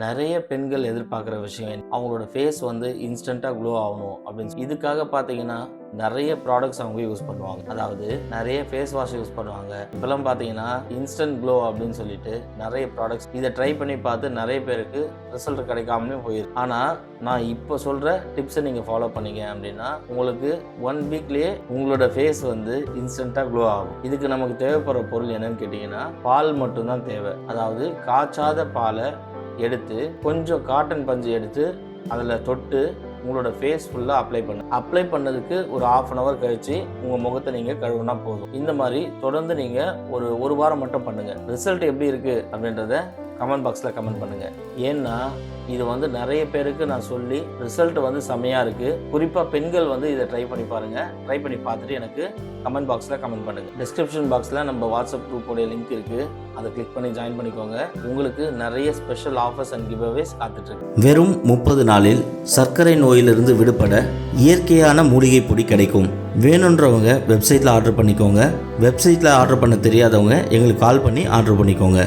நிறைய பெண்கள் எதிர்பார்க்குற விஷயம் அவங்களோட ஃபேஸ் வந்து இன்ஸ்டண்ட்டாக க்ளோ ஆகணும் அப்படின்னு இதுக்காக பார்த்தீங்கன்னா நிறைய ப்ராடக்ட்ஸ் அவங்க யூஸ் பண்ணுவாங்க. அதாவது நிறைய ஃபேஸ் வாஷ் யூஸ் பண்ணுவாங்க. இப்போல்லாம் பார்த்தீங்கன்னா இன்ஸ்டன்ட் க்ளோ அப்படின்னு சொல்லிட்டு நிறைய ப்ராடக்ட்ஸ் இதை ட்ரை பண்ணி பார்த்து நிறைய பேருக்கு ரிசல்ட் கிடைக்காமலே போயிருக்கு. ஆனால் நான் இப்போ சொல்கிற டிப்ஸை நீங்கள் ஃபாலோ பண்ணீங்க அப்படின்னா உங்களுக்கு 1 வீக்லேயே உங்களோட ஃபேஸ் வந்து இன்ஸ்டண்ட்டாக க்ளோ ஆகும். இதுக்கு நமக்கு தேவைப்படுற பொருள் என்னன்னு கேட்டிங்கன்னா பால் மட்டும்தான் தேவை. அதாவது காய்ச்சாத பாலை எடுத்து கொஞ்சம் காட்டன் பஞ்சு எடுத்து அதில் தொட்டு உங்களோட ஃபேஸ் ஃபுல்லாக அப்ளை பண்ணதுக்கு ஒரு 1/2 hour கழித்து உங்கள் முகத்தை நீங்கள் கழுவுனா போதும். இந்த மாதிரி தொடர்ந்து நீங்கள் ஒரு வாரம் மட்டும் பண்ணுங்கள். ரிசல்ட் எப்படி இருக்குது அப்படின்றத கமெண்ட் பாக்ஸில் கமெண்ட் பண்ணுங்கள். ஏன்னா இது வந்து நிறைய பேருக்கு நான் சொல்லி ரிசல்ட் வந்து செம்மையாக இருக்குது. குறிப்பாக பெண்கள் வந்து இதை ட்ரை பண்ணி பாருங்கள். ட்ரை பண்ணி பார்த்துட்டு எனக்கு கமெண்ட் பாக்ஸில் கமெண்ட் பண்ணுங்கள். டிஸ்கிரிப்ஷன் பாக்ஸில் நம்ம வாட்ஸ்அப் குரூப்போடைய லிங்க் இருக்குது. அதை கிளிக் பண்ணி ஜாயின் பண்ணிக்கோங்க. உங்களுக்கு நிறைய ஸ்பெஷல் ஆஃபர்ஸ் அண்ட் கிவ்அவேஸ் காத்துட்ருக்கு. வெறும் 30 நாளில் சர்க்கரை நோயிலிருந்து விடுபட இயற்கையான மூலிகை பொடி கிடைக்கும். வேணுன்றவங்க வெப்சைட்டில் ஆர்டர் பண்ணிக்கோங்க. வெப்சைட்டில் ஆர்டர் பண்ண தெரியாதவங்க எங்களுக்கு கால் பண்ணி ஆர்டர் பண்ணிக்கோங்க.